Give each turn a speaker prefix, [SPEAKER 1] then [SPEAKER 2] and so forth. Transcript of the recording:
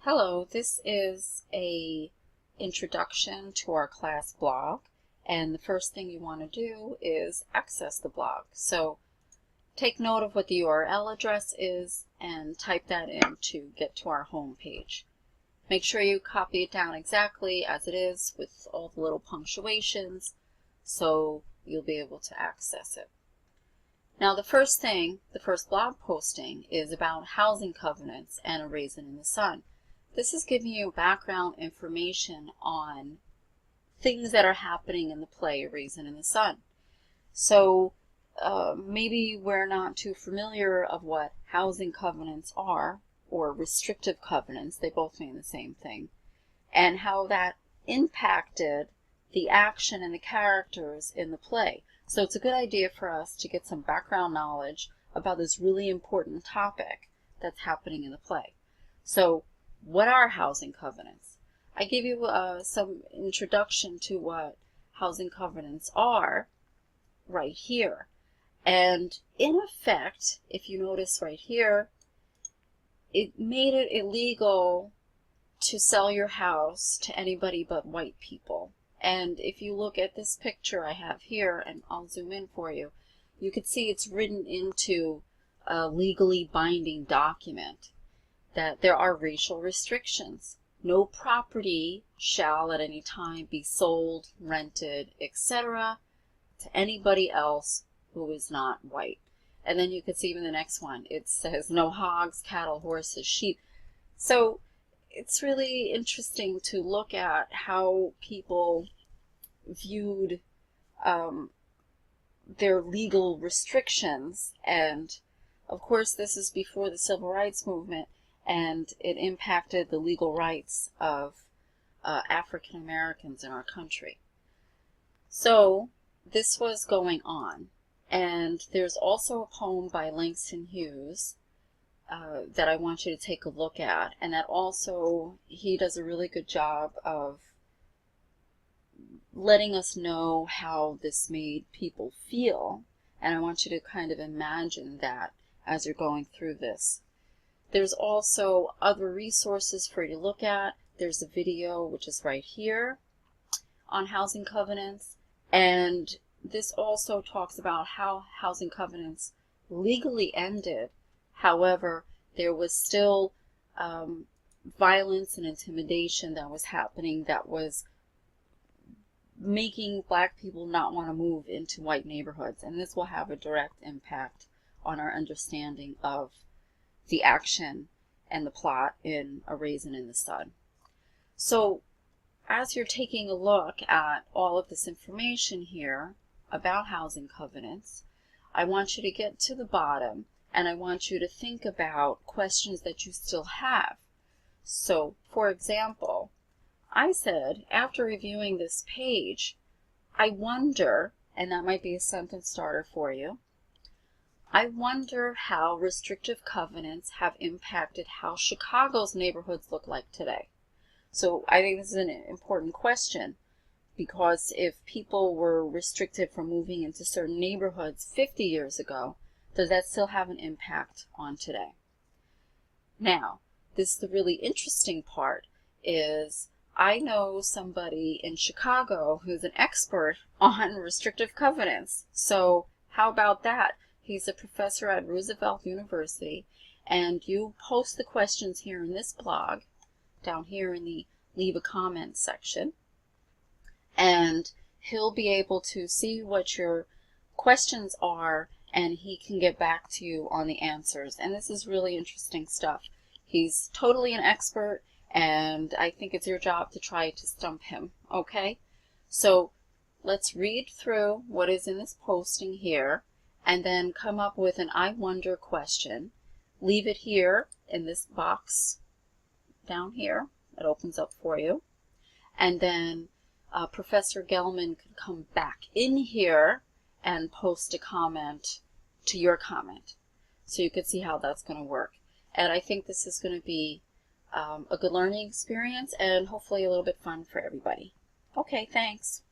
[SPEAKER 1] Hello, this is a introduction to our class blog, and the first thing you want to do is access the blog. So take note of what the URL address is and type that in to get to our home page. Make sure you copy it down exactly as it is with all the little punctuations so you'll be able to access it. Now the first blog posting is about housing covenants and A Raisin in the Sun. This is giving you background information on things that are happening in the play A Raisin in the Sun. So maybe we're not too familiar of what housing covenants are, or restrictive covenants, they both mean the same thing, and how that impacted the action and the characters in the play. So it's a good idea for us to get some background knowledge about this really important topic that's happening in the play. So what are housing covenants? I gave you some introduction to what housing covenants are right here. And in effect, if you notice right here, it made it illegal to sell your house to anybody but white people. And if you look at this picture I have here, and I'll zoom in for you, you can see it's written into a legally binding document that there are racial restrictions. No property shall at any time be sold, rented, etc. to anybody else who is not white. And then you can see even the next one, it says no hogs, cattle, horses, sheep. So it's really interesting to look at how people viewed their legal restrictions. And of course this is before the Civil Rights Movement, and it impacted the legal rights of African Americans in our country. So this was going on. And there's also a poem by Langston Hughes that I want you to take a look at, and that also, he does a really good job of letting us know how this made people feel, and I want you to kind of imagine that as you're going through this. There's also other resources for you to look at. There's a video which is right here on housing covenants, and this also talks about how housing covenants legally ended. However, there was still violence and intimidation that was happening that was making black people not want to move into white neighborhoods. And this will have a direct impact on our understanding of the action and the plot in A Raisin in the Sun. So as you're taking a look at all of this information here about housing covenants, I want you to get to the bottom, and I want you to think about questions that you still have. So, for example, I said, after reviewing this page, I wonder, and that might be a sentence starter for you, I wonder how restrictive covenants have impacted how Chicago's neighborhoods look like today. So I think this is an important question, because if people were restricted from moving into certain neighborhoods 50 years ago, does that still have an impact on today? Now, this is the really interesting part, is I know somebody in Chicago who's an expert on restrictive covenants. So how about that? He's a professor at Roosevelt University, and you post the questions here in this blog, down here in the leave a comment section, and he'll be able to see what your questions are, and he can get back to you on the answers. And this is really interesting stuff. He's totally an expert, and I think it's your job to try to stump him, okay? So let's read through what is in this posting here, and then come up with an I wonder question. Leave it here in this box down here. It opens up for you. And then Professor Gelman can come back in here and post a comment to your comment. So you can see how that's going to work. And I think this is going to be a good learning experience, and hopefully a little bit fun for everybody. Okay, thanks.